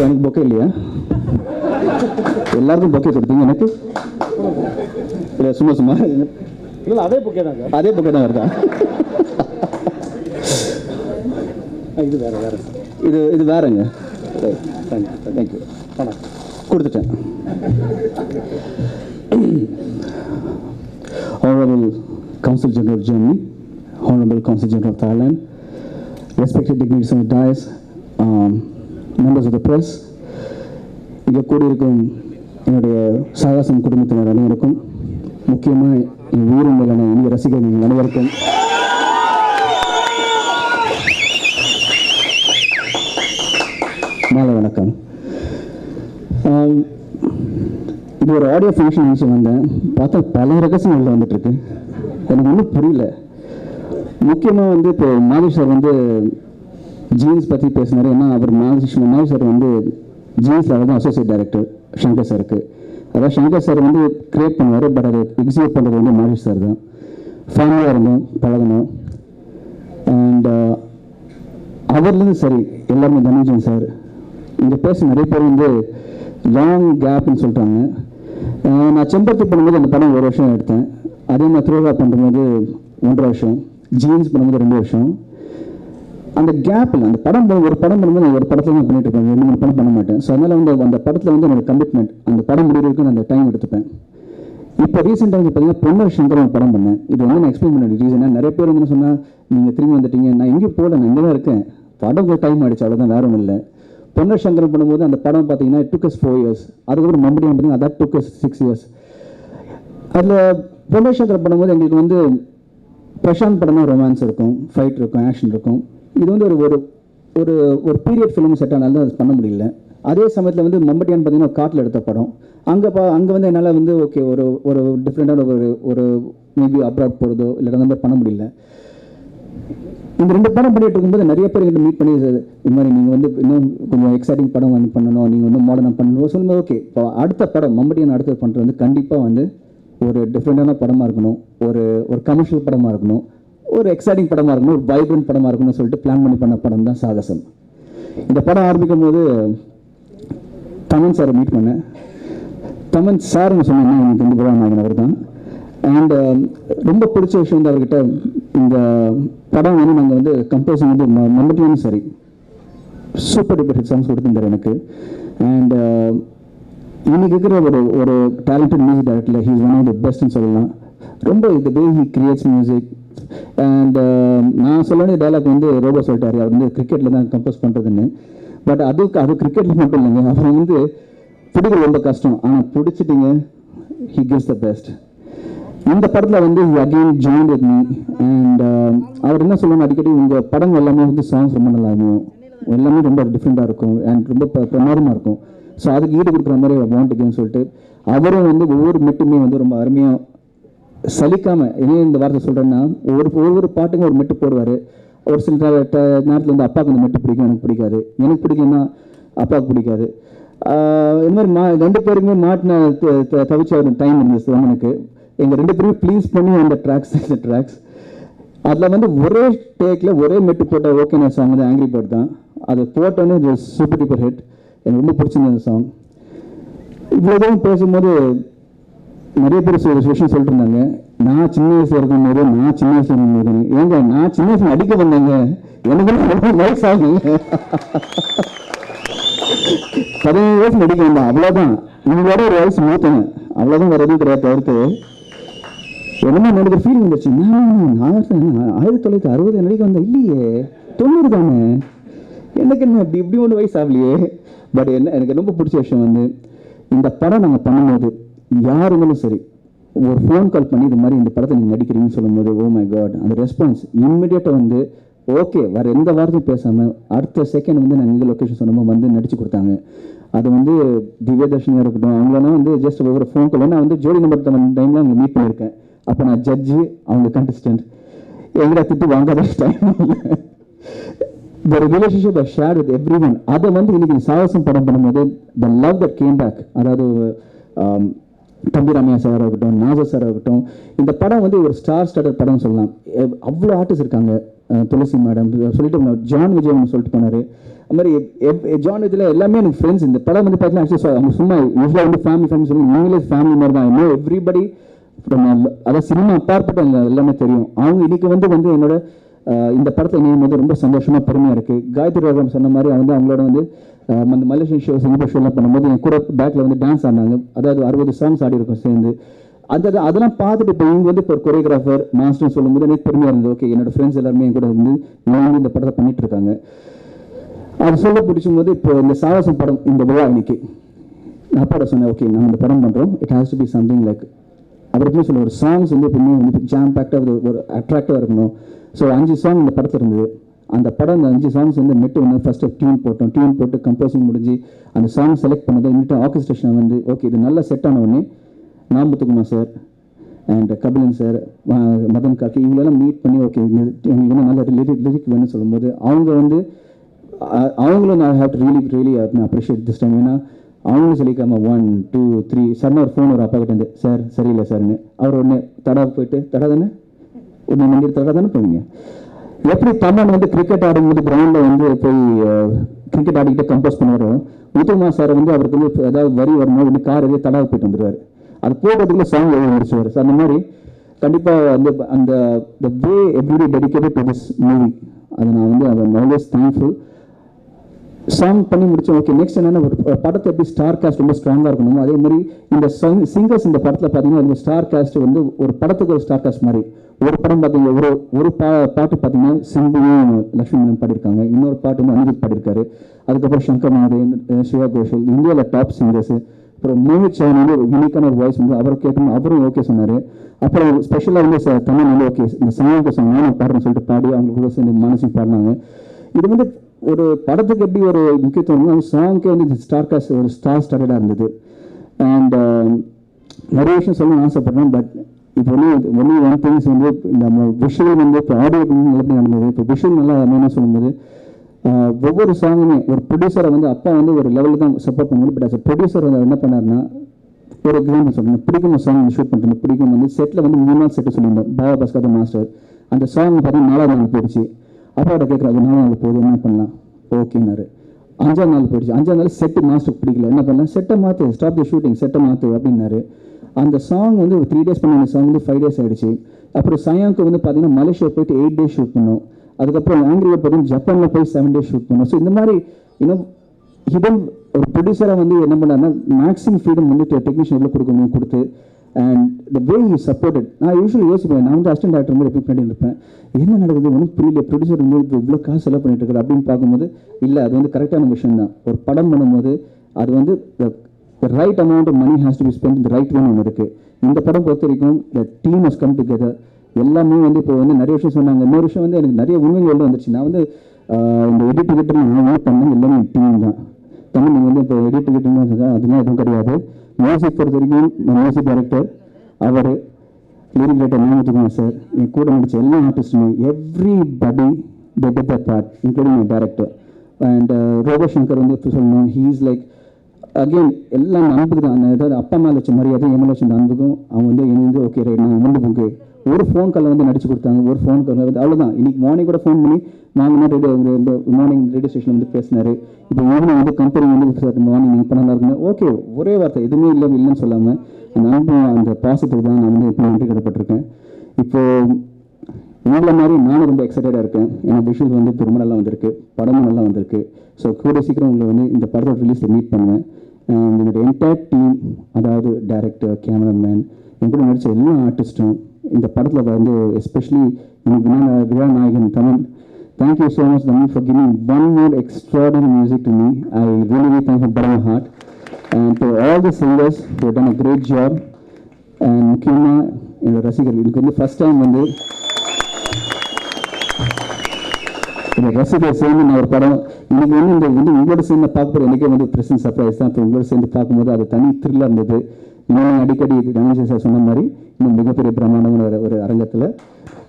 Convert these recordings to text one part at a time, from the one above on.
எனக்கு பொக்கே இல்லையா? எல்லாருக்கும் பொக்கே கொடுத்தீங்க, எனக்கு இல்லை சும்மா சும்மா இல்லை அதே பொக்கே தாங்க. அதே பொக்கே தான் வருதா? இது வேறு வேறு இது வேறுங்க. தேங்க்யூ. கொடுத்துட்டேன். Honorable Consul General of Germany, Honorable Consul General of Thailand, respected dignitaries on the dais, members of the press, இங்கே கூடியிருக்கும் என்னுடைய சாகாசம் குடும்பத்தினர் அனைவருக்கும், முக்கியமாக என் உயிரும் மேலான இந்திய ரசிகர்கள் அனைவருக்கும் மாலை வணக்கம். இது ஒரு ஆடியோ ஃபங்க்ஷன் நினச்சி வந்தேன். பார்த்தா பல ரகசியம் உள்ள வந்துட்டுருக்கு. எனக்கு ஒன்றும் புரியல. முக்கியமாக வந்து இப்போ மாதேஷ் சார் வந்து ஜீன்ஸ் பற்றி பேசினார். ஏன்னா அவர் மாதேஷ் சார் வந்து ஜீன்ஸில் அவர் தான் அசோசியேட் டைரக்டர் சங்கர் சாருக்கு. அதாவது சங்கர் சார் வந்து கிரியேட் பண்ணுவார், பட் அதை எக்ஸிக்யூட் பண்ணுறது வந்து மாதேஷ் சார் தான். ஃபேமிலியாக இருந்தோம், பழகணும். அண்ட் அவர்லேருந்து சரி எல்லாருமே தனஞ்சன் சார் இங்கே பேச நிறைய பேர் வந்து லாங் கேப்னு சொல்லிட்டாங்க. நான் செம்பருத்தி பண்ணும்போது அந்த படம் 1 வருஷம் எடுத்தேன். அதே மாதிரி திருவிழா பண்ணும்போது 1.5 வருஷம், ஜீன்ஸ் பண்ணும்போது 2 வருஷம். அந்த கேப்பில் அந்த படம் ஒரு படம் பண்ணும்போது நான் ஒரு படத்தில் தான் பண்ணிட்டு இருப்பேன், 2-3 படம் பண்ண மாட்டேன். ஸோ அதனால் வந்து அந்த படத்தில் வந்து என்னோட கமிட்மெண்ட், அந்த படம் முடிவுக்கு நான் அந்த டைம் எடுத்துப்பேன். இப்போ ரீசெண்டாக வந்து பார்த்தீங்கன்னா பொன்னர் சங்கர் ஒரு படம் பண்ணேன். இது வந்து நான் எக்ஸ்பிளைன் பண்ண ரீசனாக நிறைய பேர் வந்து சொன்னால் நீங்கள் திரும்பி வந்துட்டீங்க. நான் எங்கேயும் போகல, நான் இங்கே தான் இருக்கேன். படம் ஒரு டைம் ஆகிடுச்சு, அவ்வளோதான், வேற ஒன்றும் இல்லை. பொன்னர் சங்கர் பண்ணும்போது அந்த படம் பார்த்தீங்கன்னா it took us 4 years. அதுக்கப்புறம் மம்படியாக பார்த்தீங்கன்னா that took us 6 years. அதில் பொன்னர் சங்கர் பண்ணும்போது எங்களுக்கு வந்து பிரசாந்த் படம்னா ரொமான்ஸ் இருக்கும், ஃபைட் இருக்கும், ஆக்ஷன் இருக்கும். இது வந்து ஒரு ஒரு ஒரு பீரியட் ஃபிலிம் செட் ஆனாலும் அது பண்ண முடியல. அதே சமயத்தில் வந்து மம்பட்டியான்னு பார்த்தீங்கன்னா காட்டில் எடுத்த படம். அங்கே வந்து என்னால் வந்து ஓகே ஒரு டிஃப்ரெண்ட்டான ஒரு மேபி அப்ராட் போகிறதோ இல்லை அந்த மாதிரி பண்ண முடியல. இந்த 2 படம் பண்ணிட்டு இருக்கும்போது நிறைய பேர் கிட்ட மீட் பண்ணி இது மாதிரி நீங்கள் வந்து இன்னும் கொஞ்சம் எக்ஸைட்டிங் படம் வந்து பண்ணணும், நீங்கள் வந்து மாடர்னாக பண்ணணும் சொல்லும்போது ஓகே இப்போ அடுத்த படம் மம்பட்டியான அடுத்தது பண்ணுறது வந்து கண்டிப்பாக வந்து ஒரு டிஃப்ரெண்ட்டான படமாக இருக்கணும், ஒரு கமர்ஷியல் படமாக இருக்கணும், ஒரு எக்ஸைட்டிங் படமாக இருக்கணும், ஒரு வைப்ரண்ட் படமாக இருக்கணும்னு சொல்லிட்டு பிளான் பண்ணி பண்ண படம் தான் சாகசம். இந்த படம் ஆரம்பிக்கும் போது தமன் சாரை மீட் பண்ணேன். தமன் சார்னு சொன்னேன்னா எனக்கு இந்த படம் நாங்கள் அவர் தான். அண்ட் ரொம்ப பிடிச்ச விஷயம் வந்து அவர்கிட்ட இந்த படம் வந்து நாங்கள் வந்து கம்போசிங் வந்து மம்பட்டியானும் சரி சூப்பர் டூப்பர் ஹிட் சாங்ஸ் கொடுத்துருந்தார் எனக்கு. அண்ட் இன்னைக்கு இருக்கிற ஒரு talented music director, he is one of the பெஸ்ட்னு சொல்லலாம். ரொம்ப the way he creates music. And நான் சொல்ல வேண்டிய டைலாக் வந்து ரோபோ சொல்லிட்டாரு, அவர் வந்து கிரிக்கெட்டில் தான் கம்போஸ் பண்ணுறதுன்னு. பட் அது கிரிக்கெட்டில் மட்டும் இல்லைங்க, அவர் வந்து பிடிக்கிறது ரொம்ப கஷ்டம், ஆனால் பிடிச்சிட்டிங்க ஹி கிவ்ஸ் த பெஸ்ட். இந்த படத்தில் வந்து again join with me. And அவர் என்ன சொல்லணும், அடிக்கடி உங்கள் படங்கள் எல்லாமே வந்து சாங்ஸ் ரொம்ப நல்லா இருக்கும், எல்லாமே ரொம்ப டிஃப்ரெண்ட்டாக இருக்கும் அண்ட் ரொம்ப பிரமாதமாக இருக்கும். ஸோ அதுக்கு ஈடு கொடுக்குற மாதிரி வாண்டிக்குன்னு சொல்லிட்டு அவரும் வந்து ஒவ்வொரு மெட்டுமே வந்து ரொம்ப அருமையாக சலிக்காமல், இனியும் இந்த வார்த்தை சொல்கிறேன்னா ஒவ்வொரு பாட்டுக்கும் ஒரு மெட்டு போடுவார். ஒரு சில நேரத்தில் வந்து அப்பாவுக்கு அந்த மெட்டு பிடிக்கும், எனக்கு பிடிக்காது, எனக்கு பிடிக்கும்னா அப்பாவுக்கு பிடிக்காது. இந்த மாதிரி 2 பேருக்குமே மாட்டின தவிச்ச ஒரு டைம் இருந்துச்சு எனக்கு. எங்கள் 2 பேரும் ப்ளீஸ் பண்ணி அந்த ட்ராக்ஸ் அதில் வந்து ஒரே டேக்கில் ஒரே மெட்டு போட்ட ஓகே நான் சாங் வந்து ஆங்கிரி பேர்ட் தான். அது போட்டோன்னே இது சூப்பர் டூப்பர் ஹிட். எனக்கு ரொம்ப பிடிச்சிருந்த அந்த சாங். இவ்வளோதான் பேசும்போது நிறைய பேர் விஷயம் சொல்லிட்டு இருந்தாங்க. நான் சின்ன வயசில் இருக்கும்போது ஏங்க நான் சின்ன வயசுல அடிக்க வந்தேங்க, எனக்கு வயசாகுங்க 17 வயசு அடிக்க வந்தேன், அவ்வளோதான். உங்களோட ஒரு வயசு மூத்தங்க, அவ்வளோதான், வேறு எதுவும் கிடையாது. தவிர்த்து என்னமோ எனக்கு ஃபீல் வந்துச்சு, 1960 நடிக்க வந்தேன், இல்லையே 90 தானே, எனக்கு என்ன இப்படி ஒன்று வயசு ஆகலையே. பட் எனக்கு ரொம்ப பிடிச்ச விஷயம் வந்து இந்த படம் நாங்கள் பண்ணும்போது யாருங்களும் சரி ஒரு ஃபோன் கால் பண்ணி இது மாதிரி இந்த படத்தை நீங்கள் நடிக்கிறீங்கன்னு சொல்லும்போது ஓ மை காட், அந்த ரெஸ்பான்ஸ் இம்மிடியேட்டாக வந்து ஓகே, வேறு எந்த வார்த்தையும் பேசாமல் அடுத்த செகண்ட் வந்து நாங்கள் எங்கள் லொக்கேஷன் சொன்னோமோ வந்து நடிச்சு கொடுத்தாங்க. அது வந்து திவ்யதர்ஷினியாக இருக்கட்டும், அவங்களெல்லாம் வந்து ஜஸ்ட் ஒவ்வொரு ஃபோன் கால். நான் வந்து ஜோடி நம்பர் டைமில் அவங்க மீட் பண்ணியிருக்கேன். அப்போ நான் ஜட்ஜு, அவங்க கண்டஸ்டன்ட், எங்கடா திட்டு வாங்காத time. The relationship I shared with everyone, அதை வந்து இன்னைக்கு சாகசம் படம் பண்ணும்போது the love that came back, அதாவது தம்பி ராமையா சார் ஆகட்டும், நாசர் சார் ஆகட்டும், இந்த படம் வந்து ஒரு ஸ்டார்டட் படம் சொல்லலாம். அவ்வளோ ஆர்டிஸ்ட் இருக்காங்க, துளசி மேடம் சொல்லிட்டு ஜான் விஜய் சொல்லிட்டு போனார். அது மாதிரி ஜான் விஜயில் எல்லாமே எனக்கு ஃப்ரெண்ட்ஸ். இந்த படம் வந்து பார்த்தீங்கன்னா ஆக்சுவலி அவங்க சும்மா யூஸ்வலாக வந்து ஃபேமிலி சொல்லி நீங்களே ஃபேமிலி மாதிரி தான். இன்னும் எவ்ரிபடி அதாவது சினிமா அப்பாற்பட்டு அவங்க எல்லாமே தெரியும். அவங்க இன்னைக்கு வந்து என்னோட இந்த படத்தை இணையும் போது ரொம்ப சந்தோஷமாக பெருமையாக இருக்குது. காயத்ரி ராகம் சொன்ன மாதிரி வந்து அவங்களோட வந்து அந்த மலேசியன் ஷோ சிங்கப்பூர் ஷோலாம் பண்ணும்போது என் கூட பேக்கில் வந்து டான்ஸ் ஆடினாங்க. அதாவது 60 சாங்ஸ் ஆடி இருக்கும் சேர்ந்து. அதெல்லாம் பார்த்துட்டு இப்போ இவங்க வந்து இப்போ ஒரு கொரியோகிராஃபர் மாஸ்டர்னு சொல்லும்போது எனக்கு பெருமையாக இருந்தது. ஓகே, என்னோட ஃப்ரெண்ட்ஸ் எல்லாருமே என் கூட வந்து இந்த படத்தை பண்ணிட்டு இருக்காங்க. அது சொல்ல பிடிச்சும் போது இப்போ இந்த சாகசம் படம் இந்த விழா இன்னைக்கு நான் அப்பாட சொன்னேன், ஓகே நம்ம இந்த படம் பண்ணுறோம், it has to be something like அவருக்குமே சொல்ல ஒரு சாங்ஸ் வந்து எப்பவுமே வந்து ஜாம் பேக்டாக ஒரு அட்ராக்டிவாக இருக்கணும். ஸோ 5 சாங் இந்த படத்தில் இருந்தது. அந்த படம் அந்த 5 சாங்ஸ் வந்து நெட்டு வந்து ஃபஸ்ட்டு டியூன் போட்டு கம்போசிங் முடிஞ்சு அந்த சாங் செலக்ட் பண்ணதை இன்னிட்டு ஆர்கெஸ்ட்ரேஷன் வந்து ஓகே இது நல்லா செட் ஆன உடனே Namuthukumar sir and Kabilan sir, Madhan காக்கி இவங்களெல்லாம் மீட் பண்ணி ஓகே இவங்க நல்ல லிரிக் வேணும்னு சொல்லும்போது அவங்களும் நான் have to really appreciate this time. ஏன்னா அவங்களும் சொல்லிக்காம 1 2 3 சடனாக ஒரு ஃபோன் ஒரு அப்பா கிட்ட இருந்து சார் சரியில்லை சார்னு அவர் உடனே தடா போயிட்டு தடா தானே உடனே மண்டியில் தடா தானே போவீங்க. எப்படி தமன் வந்து கிரிக்கெட் ஆடும்போது கிரவுண்டில் வந்து போய் கிரிக்கெட் ஆடிக்கிட்டே கம்போஸ் பண்ணுவாரோ முத்துக்குமார் சார் வந்து அவருக்கு வந்து ஏதாவது வரி வரணும் வந்து கார் எதாவது தடாவை போயிட்டு வந்துடுவார். அது போகிறதுக்குள்ள சாங் எழுதி முடிச்சுவார். ஸோ அந்த மாதிரி கண்டிப்பாக அந்த way everyday dedicated to this movie அது நான் வந்து அதை ஆல்வேஸ் தேங்க்ஃபுல். சாங் பண்ணி முடிச்சோம். ஓகே நெக்ஸ்ட் என்னென்னா ஒரு படத்தை எப்படி ஸ்டார் காஸ்ட் ரொம்ப ஸ்ட்ராங்காக இருக்கணுமோ அதே மாதிரி இந்த சிங்கர்ஸ் இந்த படத்தில் பார்த்தீங்கன்னா இந்த ஸ்டார் காஸ்ட் வந்து ஒரு படத்துக்கு ஒரு ஸ்டார் காஸ்ட் மாதிரி. ஒரு படம் பார்த்தீங்கன்னா ஒரு பாட்டு பார்த்தீங்கன்னா சிம்புவும் லக்ஷ்மி மேனன் பாடியிருக்காங்க. இன்னொரு பாட்டு வந்து அனிருத் பாடியிருக்காரு. அதுக்கப்புறம் சங்கர் மகாதேவன், ஸ்ரேயா கோஷல், இந்தியாவில் டாப் சிங்கர்ஸ். அப்புறம் மோஹித் சௌஹான் வந்து ஒரு யூனிக்கான ஒரு வாய்ஸ் வந்து அவர் கேட்கணும், அவரும் ஓகே சொன்னார். அப்புறம் ஸ்பெஷலாக வந்து தமிழ் வந்து ஓகே இந்த சாங்க்கு சொன்னாங்க பாடுறேன்னு சொல்லிட்டு பாடி அவங்க கூட சேர்ந்து மனசு பாடினாங்க. இது வந்து ஒரு படத்துக்கு எப்படி ஒரு முக்கியத்துவம் அந்த சாங்க்கே வந்து ஸ்டார் காஸ்ட் ஒரு ஸ்டார்டடாக இருந்தது. அண்ட் நிறைய விஷயம் சொல்லணும்னு ஆசைப்பட்றேன். பட் இப்போ ஒன்லி ஒன் திங்ஸ் வந்து நம்ம விஷுவல் வந்து இப்போ ஆடியோ எப்படி நடந்தது, இப்போ விஷுவல் நல்லா என்ன சொல்லும்போது ஒவ்வொரு சாங்குமே ஒரு ப்ரொடியூசரை வந்து அப்பா வந்து ஒரு லெவலில் தான் சப்போர்ட் பண்ணுவோம். பட் அஸ் ப்ரொடியூசர் வந்து என்ன பண்ணாருன்னா ஒரு எக்ஸாம்பிள் சொல்லுங்கள், பிடிக்கும் ஒரு சாங் ஷூட் பண்ணுறது பிடிக்கும் வந்து செட்டில் வந்து 3 நாள் செட்டு சொல்லியிருந்தோம். பாபா பாஸ்கர் மாஸ்டர் அந்த சாங் பார்த்தீங்கன்னா 4ஆவது நாள் போயிடுச்சு. அப்பாவோட கேட்குறாரு 4 நாள் போகுது என்ன பண்ணலாம் ஓகேனாரு. 5ஆவது நாள் போயிடுச்சு. 5ஆவது நாள் செட்டு மாஸ்டருக்கு பிடிக்கல என்ன பண்ணலாம் செட்டை மாற்று ஸ்டாப் தி ஷூட்டிங் செட்டை மாற்று அப்படின்னாரு. அந்த சாங் வந்து 3 days பண்ண அந்த சாங் வந்து 5 days ஆகிடுச்சு. அப்புறம் சயாங்க்கு வந்து பார்த்தீங்கன்னா மலேசியா போயிட்டு 8 days ஷூட் பண்ணோம். அதுக்கப்புறம் ஆங்கிரியில் பார்த்தீங்கன்னா ஜப்பானில் போய் 7 days ஷூட் பண்ணோம். ஸோ இந்த மாதிரி இன்னும் ஹிடன் ஒரு ப்ரொடியூசராக வந்து என்ன பண்ணாருன்னா மேக்ஸிமம் ஃப்ரீடம் வந்து டெக்னீஷியனில் கொடுக்கணும் கொடுத்து and the way you supported. நான் யூஸ்வலி யோசிப்பேன், நான் வந்து அசிஸ்டன்ட் டேரக்டர் மாதிரி எப்படி பண்ணிட்டு இருப்பேன், என்ன நடக்குது ஒன்றும் புரியல, ப்ரொடியூசர் வந்து இப்போ இவ்வளோ காசு செலவு பண்ணிட்டு இருக்காரு அப்படின்னு பார்க்கும்போது இல்லை அது வந்து கரெக்டான விஷயம் தான். ஒரு படம் பண்ணும்போது அது வந்து right amount of money has to be spend இந்த ரைட் வேணும் ஒன்று இருக்குது. இந்த படம் பொறுத்த வரைக்கும் the team has come together. எல்லாமே வந்து இப்போ வந்து நிறைய விஷயம் சொன்னாங்க. இன்னொரு விஷயம் வந்து எனக்கு நிறைய உண்மைகள் வந்துருச்சு. நான் வந்து இந்த எடிட் நான் பண்ணேன் எல்லாமே டீம் தான். தமிழ் நீங்கள் வந்து இப்போ எடிட் அதெல்லாம் எதுவும் கிடையாது. மியூசிக் பொறுத்த வரைக்கும் மியூசிக் டைரக்டர் அவர், லிரிக் ரைட்டர் நாமத்துக்குமார் சார், என் கூட நடிச்ச எல்லா ஆர்டிஸ்ட்டுமே everybody they did that part including my director. And Robo Shankar வந்து இப்போ சொல்லணும் ஹீ இஸ் லைக் அகெயின் எல்லாம் அன்புக்கு தான். ஏதாவது அப்பா மேலே வச்ச மரியாதை எம்எல்ஏ வச்ச அன்புக்கும் அவங்க வந்து இணைந்து ஓகே ரைட் நான் வந்து புக்கு ஒரு ஃபோன் காலில் வந்து நடிச்சு கொடுத்தாங்க. ஒரு ஃபோன் காலில் வந்து அவ்வளோதான். இன்னைக்கு மார்னிங் கூட ஃபோன் பண்ணி வாங்கினா ரேடியோ மார்னிங் ரேடியோ ஸ்டேஷன் வந்து பேசினார். இப்போ ஈவினிங் வந்து கம்பெனி வந்து மார்னிங் நீங்கள் பண்ணலாம் இருக்குங்க ஓகே ஒரே வார்த்தை எதுவுமே இல்லைன்னு சொல்லாமல் அந்த அன்பு அந்த பாசிட்டிவ் தான் நான் வந்து இப்போ நன்றி கடப்பட்டிருக்கேன். இப்போது உங்களை மாதிரி நானும் ரொம்ப எக்ஸைட்டடாக இருக்கேன். ஏன்னா விஷுவல் வந்து இப்போ ரொம்ப நல்லா வந்திருக்கு, படமும் நல்லா வந்திருக்கு. ஸோ கூட சீக்கிரம் உங்களை வந்து இந்த படத்தோட ரிலீஸில் மீட் பண்ணுவேன். என்னோட என்டையர் டீம் அதாவது டைரக்டர், கேமராமேன், என் கூட நடித்த எல்லா ஆர்டிஸ்ட்டும் இந்த படத்தில் வந்து எஸ்பெஷலி எனக்கு விழா நாயகன் Tamil, thank you so much Tamil for giving one more extraordinary music to me. I really thank you from my heart. And to all the singers who have done a great job. And முக்கியமாக என்னோட ரசிகர்கள் எனக்கு வந்து first time வந்து என்னோட ரசிகர் சேர்ந்து நான் ஒரு படம் இன்னைக்கு வந்து இந்த வந்து உங்களோட சேர்ந்து பார்க்கும்போது எனக்கே வந்து ப்ரெசன்ட் சர்ப்ரைஸ் தான். இப்போ உங்களோட சேர்ந்து பார்க்கும்போது அது தனி த்ரில்லாக இருந்தது. இன்னும் அடிக்கடி ரமேஷ் சார் சொன்ன மாதிரி இன்னும் மிகப்பெரிய பிரமாண்டமான ஒரு அரங்கத்தில்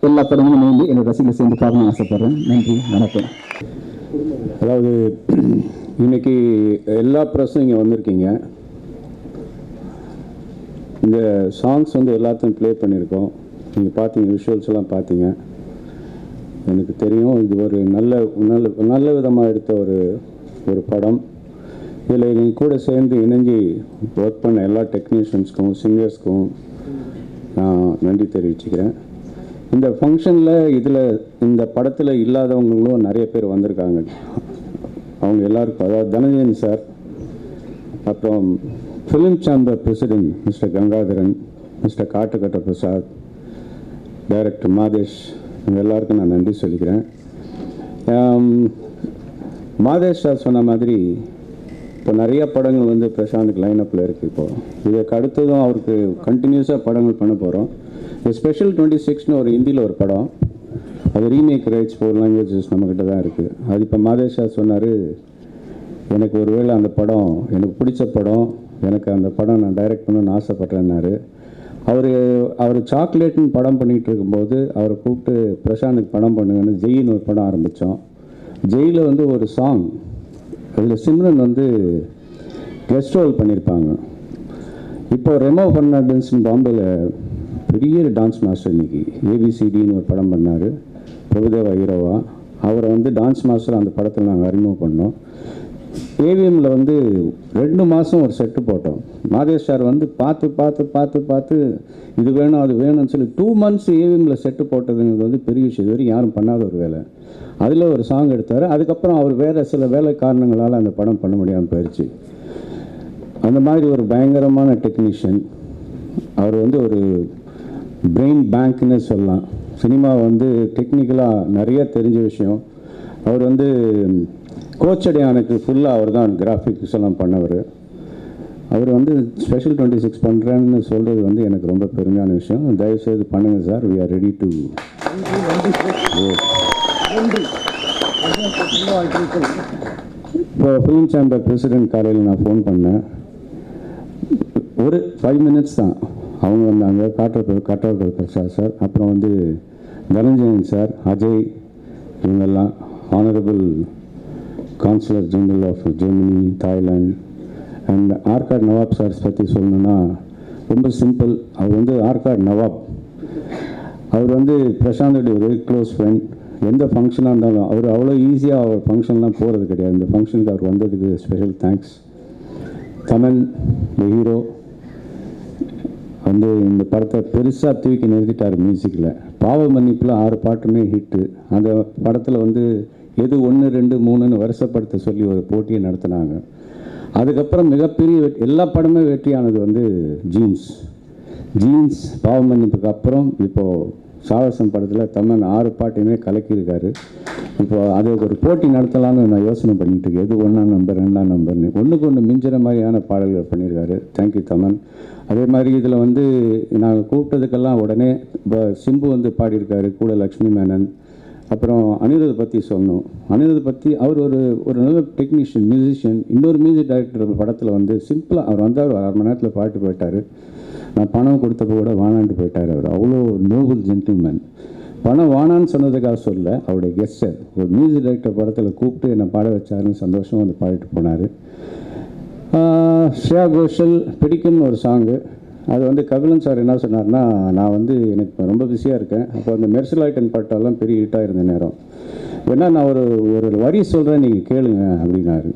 எல்லா படமும் வந்து என்னோட ரசிகர்கள் சேர்ந்து பார்க்கணும்னு ஆசைப்பட்றேன். நன்றி, வணக்கம். அதாவது இன்னைக்கு எல்லா ப்ரெஸ்ஸும் இங்கே வந்திருக்கீங்க. இந்த சாங்ஸ் வந்து எல்லாத்தையும் ப்ளே பண்ணியிருக்கோம். நீங்கள் பார்த்தீங்க, விஷுவல்ஸ் எல்லாம் பார்த்தீங்க. எனக்கு தெரியும். இது ஒரு நல்ல நல்ல நல்ல விதமாக எடுத்த ஒரு படம். இதில் எங்கள் கூட சேர்ந்து இணைஞ்சி ஒர்க் பண்ண எல்லா டெக்னீஷியன்ஸ்க்கும் சிங்கர்ஸ்க்கும் நான் நன்றி தெரிவிச்சுக்கிறேன். இந்த ஃபங்க்ஷனில் இந்த படத்தில் இல்லாதவங்களும் நிறைய பேர் வந்திருக்காங்க. அவங்க எல்லாருக்கும், அதாவது தனஞ்சயன் சார், அப்புறம் film chamber president mister Gangadharan, mister Kattukatta Prasad, director Madhesh, இவங்க எல்லாருக்கும் நான் நன்றி சொல்லிக்கிறேன். மாதேஷ் சார் சொன்ன மாதிரி இப்போ நிறைய படங்கள் வந்து பிரசாந்துக்கு லைனப்பில் இருக்குது. இப்போது இதுக்கு அடுத்ததும் அவருக்கு கண்டினியூஸாக படங்கள் பண்ண போகிறோம். ஸ்பெஷல் 26ன்னு ஒரு ஹிந்தியில் ஒரு படம், அது ரீமேக் ரைட்ஸ் 4 லாங்குவேஜஸ் நம்மக்கிட்ட தான் இருக்குது. அது இப்போ மாதேஷ் சார் சொன்னார், எனக்கு ஒருவேளை அந்த படம் எனக்கு பிடிச்ச படம், எனக்கு அந்த படம் நான் டைரக்ட் பண்ணணும்னு ஆசைப்பட்றேன்னாரு. அவர் சாக்லேட்னு படம் பண்ணிகிட்டு இருக்கும்போது அவரை கூப்பிட்டு பிரசாந்துக்கு படம் பண்ணுங்கன்னு ஜெயின்னு ஒரு படம் ஆரம்பித்தோம். ஜெயிலில் வந்து ஒரு சாங், அதில் சிம்ரன் வந்து கெஸ்ட் ரோல் பண்ணியிருப்பாங்க. இப்போ ரெமோ ஃபெர்னாண்டஸ்ன்னு பாம்பேயில் பெரிய டான்ஸ் மாஸ்டர், இன்றைக்கி ஏபிசிடின்னு ஒரு படம் பண்ணார், பிரபுதேவா ஹீரோவா. அவரை வந்து டான்ஸ் மாஸ்டர் அந்த படத்தில் நாங்கள் அறிமுகம் பண்ணோம். ஏவிஎம்மில் வந்து 2 மாதம் ஒரு செட்டு போட்டோம். மாதேஷ் சார் வந்து பார்த்து இது வேணும் அது வேணும்னு சொல்லி 2 months ஏவிஎம்மில் செட்டு போட்டதுங்கிறது வந்து பெரிய விஷயம். இது வரைக்கும் யாரும் பண்ணாத ஒரு வேலை. அதில் ஒரு சாங் எடுத்தார். அதுக்கப்புறம் அவர் வேறு சில வேலை காரணங்களால் அந்த படம் பண்ண முடியாமல் போயிடுச்சு. அந்த மாதிரி ஒரு பயங்கரமான டெக்னீஷியன் அவர். வந்து ஒரு பிரெயின் பேங்க்னு சொல்லலாம். சினிமா வந்து டெக்னிக்கலாக நிறைய தெரிஞ்ச விஷயம். அவர் வந்து கோச்சடையானுக்கு ஃபுல்லாக அவர் தான் கிராஃபிக்ஸ் எல்லாம் பண்ணவர். அவர் வந்து ஸ்பெஷல் 26 பண்ணுறேன்னு சொல்கிறது வந்து எனக்கு ரொம்ப பெருமையான விஷயம். தயவுசெய்து பண்ணுங்கள் sir, we are ready to. இப்போ ஃபிலிம் சேம்பர் பிரசிடென்ட் காலையில் நான் ஃபோன் பண்ணேன். ஒரு 5 minutes தான் அவங்க வந்தாங்க. காட்டுற பிரசாத் சார், அப்புறம் வந்து தனஞ்சயன் சார், அஜய், இவங்கெல்லாம் honourable consular general of Germany, Thailand. And Arcot Nawab sirs பற்றி சொல்லணுன்னா ரொம்ப சிம்பிள். அவர் வந்து ஆர்காட் நவாப். அவர் வந்து பிரசாந்தோடைய வெரி க்ளோஸ் ஃப்ரெண்ட். எந்த ஃபங்க்ஷனாக இருந்தாலும் அவர் அவ்வளோ ஈஸியாக அவர் ஃபங்க்ஷன்லாம் போகிறது கிடையாது. இந்த ஃபங்க்ஷனுக்கு அவர் வந்ததுக்கு special thanks. Thaman the hero வந்து இந்த படத்தை பெருசாக தூக்கி நிறுத்திட்டார் மியூசிக்கில். பாவ மன்னிப்பில் 6 பாட்டுமே ஹிட்டு. அந்த படத்தில் வந்து எது 1, 2, 3ன்னு வருஷப்படுத்த சொல்லி ஒரு போட்டியை நடத்தினாங்க. அதுக்கப்புறம் மிகப்பெரிய எல்லா படமே வெற்றியானது வந்து ஜீன்ஸ் பாவ மன்னிப்புக்கு அப்புறம் இப்போது சாகசம் படத்தில் தமன் 6 பாட்டையுமே கலக்கியிருக்காரு. இப்போ அது ஒரு போட்டி நடத்தலான்னு நான் யோசனை பண்ணிட்டு இருக்கேன். எது 1ஆம் நம்பர் 2ஆம் நம்பர்னு ஒன்றுக்கு ஒன்று மிஞ்சிற மாதிரியான பாடல்கள் பண்ணியிருக்காரு. தேங்க்யூ தமன். அதே மாதிரி இதில் வந்து நாங்கள் கூப்பிட்டதுக்கெல்லாம் உடனே சிம்பு வந்து பாடியிருக்காரு, கூட லக்ஷ்மி மேனன். அப்புறம் அனிருத்தை பற்றி சொன்னோம். அனிருத்தை பற்றி அவர் ஒரு நல்ல டெக்னீஷியன், மியூசிஷியன். இன்னொரு மியூசிக் டைரக்டர் படத்தில் வந்து சிம்பிளாக அவர் வந்தார், ஒரு 1/2 மணி நேரத்தில் பாட்டு போயிட்டார். நான் பணம் கொடுத்தப்போ கூட வானான்ட்டு போயிட்டார். அவர் அவ்வளோ நோபல் ஜென்டில்மேன். பணம் வானான்னு சொன்னதுக்காக சொல்ல, அவருடைய கெஸ்டர் ஒரு மியூசிக் டைரக்டர் படத்தில் கூப்பிட்டு என்னை பாட வச்சாருன்னு சந்தோஷமாக வந்து பாடிட்டு போனார். ஸ்ரேயா கோஷல் பிடிக்கும்னு ஒரு சாங்கு. அது வந்து கபிலன் சார் என்ன சொன்னார்னா, நான் வந்து எனக்கு ரொம்ப பிஸியாக இருக்கேன். அப்போ அந்த மெர்சலைட்டன் பாட்டெல்லாம் பெரிய ஹிட்டாக இருந்த நேரம் வேணா நான் ஒரு வரி சொல்கிறேன், நீங்கள் கேளுங்க அப்படின்னாரு.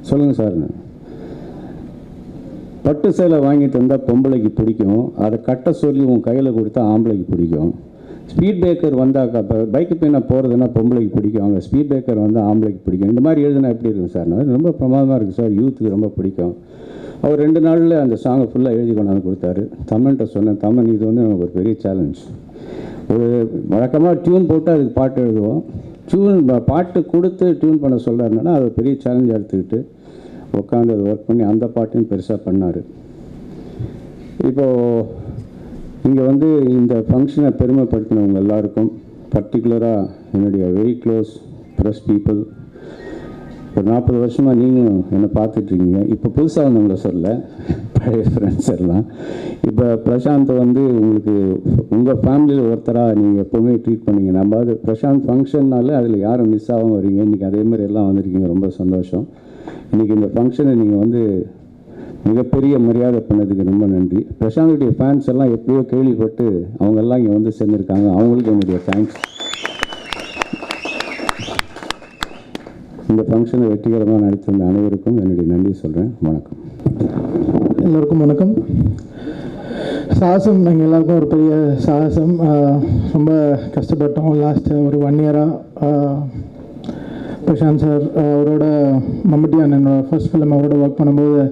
சொல்லுங்கள் சார்னு. பட்டு சேலை வாங்கிட்டு வந்தால் பொம்பளைக்கு பிடிக்கும், அதை கட்ட சொல்லி உன் கையில் கொடுத்தா ஆம்பளைக்கு பிடிக்கும். ஸ்பீட் பிரேக்கர் வந்தால் பைக்கு பின்னா போகிறதுனா பொம்பளைக்கு பிடிக்கும், அங்கே ஸ்பீட் பிரேக்கர் வந்தால் ஆம்பளைக்கு பிடிக்கும். இந்த மாதிரி எழுதுனா எப்படி இருக்கும் சார்? ரொம்ப பிரமாதமாக இருக்குது சார், யூத்துக்கு ரொம்ப பிடிக்கும். அவர் 2 நாளில் அந்த சாங்கை ஃபுல்லாக எழுதி கொண்டாந்து கொடுத்தாரு. தமன்கிட்ட சொன்னேன், தமன் இது வந்து நமக்கு ஒரு பெரிய சேலஞ்ச். ஒரு வழக்கமாக டியூன் போட்டு அதுக்கு பாட்டு எழுதுவோம். பாட்டு கொடுத்து டியூன் பண்ண சொல்கிறாருன்னா அது பெரிய சேலஞ்சாக எடுத்துக்கிட்டு உட்காந்து அதை ஒர்க் பண்ணி அந்த பாட்டையும் பெருசாக பண்ணார். இப்போது இங்கே வந்து இந்த ஃபங்க்ஷனை பெருமைப்படுத்தினவங்க எல்லாருக்கும், பர்டிகுலராக என்னுடைய வெரி க்ளோஸ் ப்ரெஸ் பீப்புள், ஒரு 40 வருஷமாக நீங்களும் என்னை பார்த்துட்ருக்கீங்க. இப்போ புதுசாக வந்தவங்கள சொல்ல, பழைய ஃப்ரெண்ட்ஸ் எல்லாம். இப்போ பிரசாந்த் வந்து உங்களுக்கு உங்கள் ஃபேமிலியில் ஒருத்தராக நீங்கள் எப்போவுமே ட்ரீட் பண்ணிங்க. நம்ம பிரசாந்த் ஃபங்க்ஷன்னால அதில் யாரும் மிஸ் ஆகாமல் வரீங்க. இன்றைக்கி அதே மாதிரி எல்லாம் வந்திருக்கீங்க, ரொம்ப சந்தோஷம். இன்றைக்கி இந்த ஃபங்க்ஷனை நீங்கள் வந்து மிகப்பெரிய மரியாதை பண்ணதுக்கு ரொம்ப நன்றி. பிரசாந்துடைய ஃபேன்ஸ் எல்லாம் எப்படியோ கேள்விப்பட்டு அவங்கெல்லாம் இங்கே வந்து சேர்ந்துருக்காங்க, அவங்களுக்கு என்னுடைய தேங்க்ஸ். இந்த ஃபங்க்ஷனை வெற்றிகரமாக நடத்தி வந்த அனைவருக்கும் என்னுடைய நன்றி சொல்கிறேன். வணக்கம். எல்லோருக்கும் வணக்கம். சாகசம் எங்கள் எல்லாருக்கும் ஒரு பெரிய சாகசம். ரொம்ப கஷ்டப்பட்டோம் லாஸ்ட் ஒரு 1 இயராக. பிரசாந்த் சார் அவரோட மம்முட்டியான் என்னோடய ஃபர்ஸ்ட் ஃபிலிம் அவரோட ஒர்க் பண்ணும்போது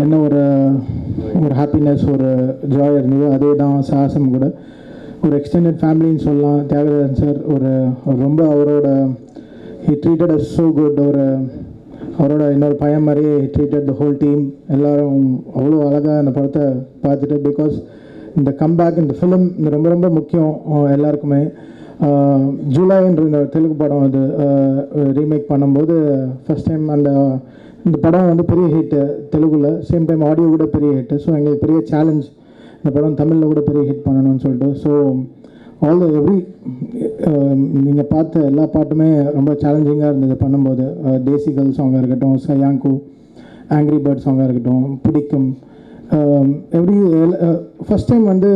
என்ன ஒரு ஹாப்பினஸ், ஒரு ஜாய் இருந்தது. அதே தான் சாகசம் கூட. ஒரு எக்ஸ்டெண்டட் ஃபேமிலின்னு சொல்லலாம். தியாகராஜன் சார் ஒரு ரொம்ப அவரோட he treated us so good. அவரோட இன்னொரு பையன் மாதிரியே he treated the whole team. எல்லோரும் அவ்வளோ அழகாக அந்த படத்தை பார்த்துட்டு, பிகாஸ் இந்த கம்பேக் இந்த ஃபிலிம் ரொம்ப ரொம்ப முக்கியம் எல்லாருக்குமே. ஜூலைன்ற இந்த தெலுங்கு படம் அது ரீமேக் பண்ணும்போது ஃபஸ்ட் டைம் இந்த படம் வந்து பெரிய ஹிட்டு தெலுங்குல, சேம் டைம் ஆடியோ கூட பெரிய ஹிட்டு. ஸோ எங்களுக்கு பெரிய சேலஞ்ச் இந்த படம் தமிழில் கூட பெரிய ஹிட் பண்ணணும்னு சொல்லிட்டு. ஸோ நீங்கள் பார்த்த எல்லா பாட்டுமே ரொம்ப சேலஞ்சிங்காக இருந்தது பண்ணும்போது. தேசி கேர்ள் சாங்காக இருக்கட்டும், சயாங்கு, ஆங்க்ரி பேர்ட் சாங்காக இருக்கட்டும், பிடிக்கும் ஃபஸ்ட் டைம் வந்து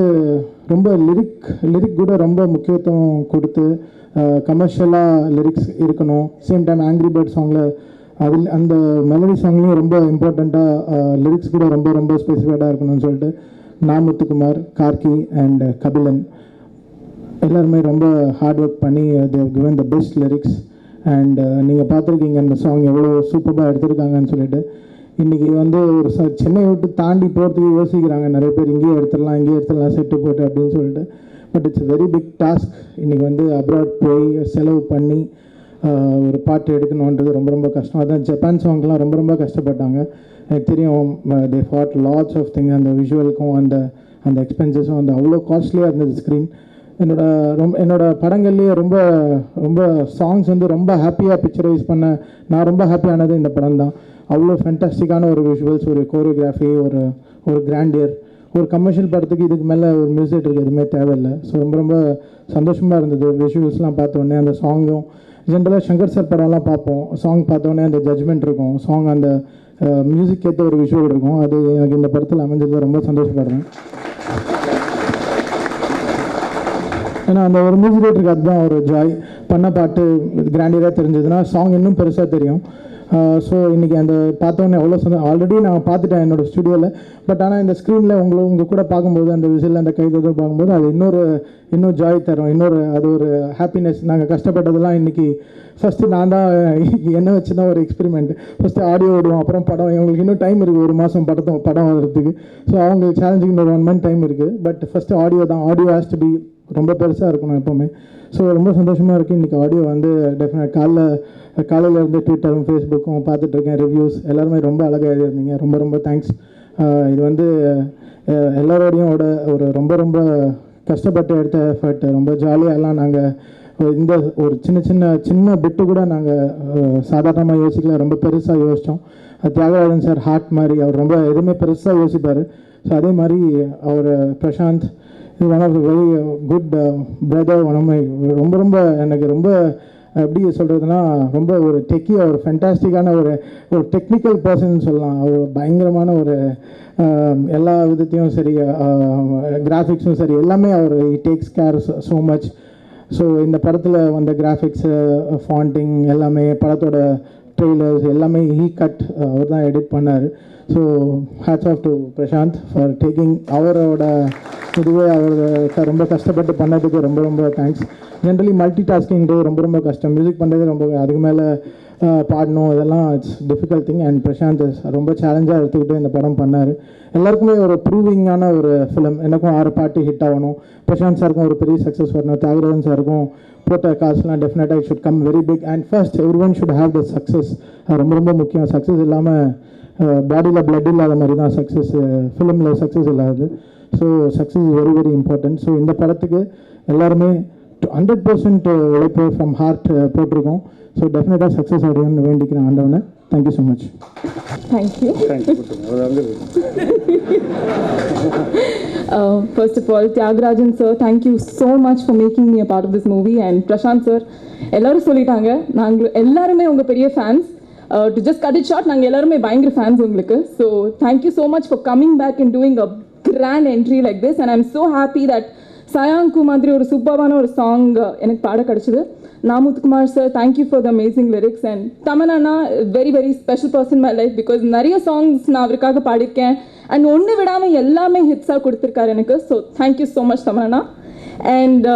ரொம்ப லிரிக் கூட ரொம்ப முக்கியத்துவம் கொடுத்து கமர்ஷியலாக லிரிக்ஸ் இருக்கணும். சேம் டைம் ஆங்க்ரி பேர்ட் சாங்கில் அதில் அந்த மெலடி சாங்லேயும் ரொம்ப இம்பார்ட்டண்ட்டாக லிரிக்ஸ் கூட ரொம்ப ரொம்ப ஸ்பெசிஃபைடாக இருக்கணும்னு சொல்லிட்டு முத்துக்குமார், கார்கி அண்ட் கபிலன் எல்லாருமே ரொம்ப ஹார்ட் ஒர்க் பண்ணி they've given the best lyrics. And நீங்கள் பார்த்துருக்கீங்க அந்த சாங் எவ்வளோ சூப்பராக எடுத்திருக்காங்கன்னு சொல்லிட்டு. இன்றைக்கி வந்து ஒரு சென்னையை விட்டு தாண்டி போகிறதுக்கு யோசிக்கிறாங்க நிறைய பேர். இங்கேயே எடுத்துடலாம் செட்டு போட்டு அப்படின்னு சொல்லிட்டு. But it's very big task. இன்றைக்கி வந்து அப்ராட் போய் செலவு பண்ணி ஒரு பாட்டு எடுக்கணுன்றது ரொம்ப ரொம்ப கஷ்டம். அதான் ஜப்பான் சாங்லாம் ரொம்ப ரொம்ப கஷ்டப்பட்டாங்க. எனக்கு தெரியும். தே ஃபாட் லாட்ஸ் ஆஃப் திங். அந்த விஷுவலுக்கும் அந்த எக்ஸ்பென்சஸும் அவ்வளோ காஸ்ட்லியாக இருந்தது ஸ்க்ரீன். என்னோட படங்கள்லேயே ரொம்ப ரொம்ப சாங்ஸ் வந்து ரொம்ப ஹாப்பியாக பிக்சரைஸ் பண்ண நான் ரொம்ப ஹாப்பியானது இந்த படம் தான். அவ்வளோ ஃபேண்டாஸ்டிக்கான ஒரு விஷுவல்ஸ், ஒரு கோரியோகிராஃபி, ஒரு கிராண்டியர். ஒரு கமர்ஷியல் படத்துக்கு இதுக்கு மேலே ஒரு மியூசிக் எதுவுமே தேவையில்லை. ஸோ ரொம்ப ரொம்ப சந்தோஷமாக இருந்தது விஷுவல்ஸ்லாம் பார்த்தோன்னே. அந்த சாங்கும் ஜென்ரலாக சங்கர் சார் படம்லாம் பார்ப்போம், சாங் பார்த்தோன்னே அந்த ஜட்ஜ்மெண்ட் இருக்கும், சாங் அந்த மியூசிக் ஏற்ற ஒரு விஷுவல் இருக்கும். அது எனக்கு இந்த படத்தில் அமைஞ்சது ரொம்ப சந்தோஷப்படுறேன். ஏன்னா அந்த ஒரு மியூசிக் டேரக்டருக்கு அதுதான் ஒரு ஜாய். பண்ண பாட்டு கிராண்டியராக தெரிஞ்சதுன்னா சாங் இன்னும் பெருசாக தெரியும். ஸோ இன்றைக்கி அந்த பார்த்தோன்னே எவ்வளோ ஆல்ரெடி நான் பார்த்துட்டேன் என்னோடய ஸ்டுடியோவில். பட் ஆனால் இந்த ஸ்க்ரீனில் உங்கள் கூட பார்க்கும்போது அந்த விசில் அந்த கைதொடர் பார்க்கும்போது அது இன்னும் ஜாய் தரும். அது ஒரு ஹாப்பினஸ். நாங்கள் கஷ்டப்பட்டதெல்லாம் இன்றைக்கி ஃபஸ்ட்டு நான் தான் என்ன வச்சுன்னா ஒரு எக்ஸ்பெரிமெண்ட். ஃபஸ்ட்டு ஆடியோ விடுவோம், அப்புறம் படம். எங்களுக்கு இன்னும் டைம் இருக்குது, 1 மாதம் படம் வர்றதுக்கு. ஸோ அவங்களுக்கு சேலஞ்சிங் ஒரு 1 month டைம் இருக்குது. பட் ஃபஸ்ட்டு ஆடியோ தான். ஆடியோ ஹேஸ் டு பி ரொம்ப பெருசாக இருக்கணும் எப்போவுமே. ஸோ ரொம்ப சந்தோஷமாக இருக்குது. இன்றைக்கி ஆடியோ வந்து டெஃபினட் காலையில் இருந்து ட்விட்டரும் ஃபேஸ்புக்கும் பார்த்துட்ருக்கேன். ரிவ்யூஸ் எல்லாருமே ரொம்ப அழகாக எழுதியிருந்தீங்க. ரொம்ப ரொம்ப தேங்க்ஸ். இது வந்து எல்லோரோடையும் ஒரு ரொம்ப ரொம்ப கஷ்டப்பட்டு எடுத்த எஃபர்ட். ரொம்ப ஜாலியாக எல்லாம் நாங்கள் இந்த ஒரு சின்ன பிட்டு கூட நாங்கள் சாதாரணமாக யோசிக்கல, ரொம்ப பெருசாக யோசித்தோம். தியாகராஜன் சார் ஹார்ட் மாதிரி அவர் ரொம்ப எதுவுமே பெருசாக யோசிப்பார். ஸோ அதே மாதிரி அவர் Prashanth one of the very good brother. ரொம்ப ரொம்ப எனக்கு ரொம்ப எப்படி சொல்கிறதுனா ரொம்ப ஒரு டெக்கியாக ஒரு ஃபென்டாஸ்டிக்கான ஒரு டெக்னிக்கல் பர்சன் சொல்லலாம். அவர் பயங்கரமான ஒரு எல்லா விதத்தையும் சரி, கிராஃபிக்ஸும் சரி, எல்லாமே அவர் takes care so much. So இந்த படத்தில் வந்த கிராஃபிக்ஸு, ஃபாண்டிங் எல்லாமே, படத்தோட ட்ரெய்லர்ஸ் எல்லாமே அவர் தான் எடிட் பண்ணார். So hats off to Prashanth for taking அவரோட இதுவே அவர் ரொம்ப கஷ்டப்பட்டு பண்ணதுக்கு ரொம்ப ரொம்ப தேங்க்ஸ். ஜென்ரலி மல்டி டாஸ்கிங்கிறது ரொம்ப ரொம்ப கஷ்டம். மியூசிக் பண்ணுறது ரொம்ப அதுக்கு மேலே பாடணும், இதெல்லாம் it's difficult thing. And Prashanth ரொம்ப சேலஞ்சாக எடுத்துக்கிட்டு இந்த படம் பண்ணார். எல்லாருக்குமே ஒரு ப்ரூவிங்கான ஒரு ஃபிலிம். எனக்கும் 6 பாட்டு ஹிட் ஆகணும், பிரசாந்த் சாருக்கும் ஒரு பெரிய சக்ஸஸ் வரணும், தியாகராஜன் சாருக்கும் போட்ட காசுலாம் டெஃபினட்டாக it should come very big. And first everyone should have the success. அது ரொம்ப ரொம்ப முக்கியம். சக்ஸஸ் இல்லாமல் பாடியில் பிளட் இல்லாத மாதிரி தான் சக்ஸஸ், ஃபிலிமில் சக்ஸஸ் இல்லாது. So success is very very important. So இந்த படத்துக்கு எல்லாருமே 100% உழைப்பு ஃப்ரம் ஹார்ட் போட்டிருக்கோம். ஸோ டெஃபினட்டாக சக்ஸஸ் ஆகிடும்னு வேண்டிக்கிறேன் ஆண்டவனை. Thank you so much. Thank you. First of all, Tyagarajan sir, thank you so much for making me a part of this movie. And Prashant sir, எல்லாரும் சொல்லிட்டாங்க, நாங்கள் எல்லாருமே உங்கள் பெரிய fans. To just cut it short, நாங்கள் எல்லாருமே பயங்கர ஃபேன்ஸ் உங்களுக்கு. So thank you so much for coming back and doing a grand entry like this. And I'm so happy that சயாங்கு மாதிரி ஒரு சூப்பரான ஒரு சாங் எனக்கு பாட கிடச்சிது. Na Muthukumar sir, thank you for the amazing lyrics. And Tamannaah very very special person my life, because நிறைய songs நான் அவருக்காக பாடியிருக்கேன் அண்ட் ஒன்று விடாமல் எல்லாமே ஹிட்ஸாக கொடுத்துருக்காரு எனக்கு. So thank you so much Tamannaah. And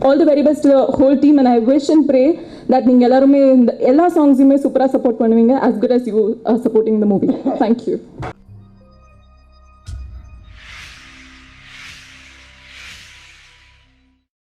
all the very best whole team. And I wish and pray that நீங்கள் எல்லாருமே இந்த எல்லா சாங்ஸுமே சூப்பராக சப்போர்ட் பண்ணுவீங்க as good as you are supporting the movie. Thank you.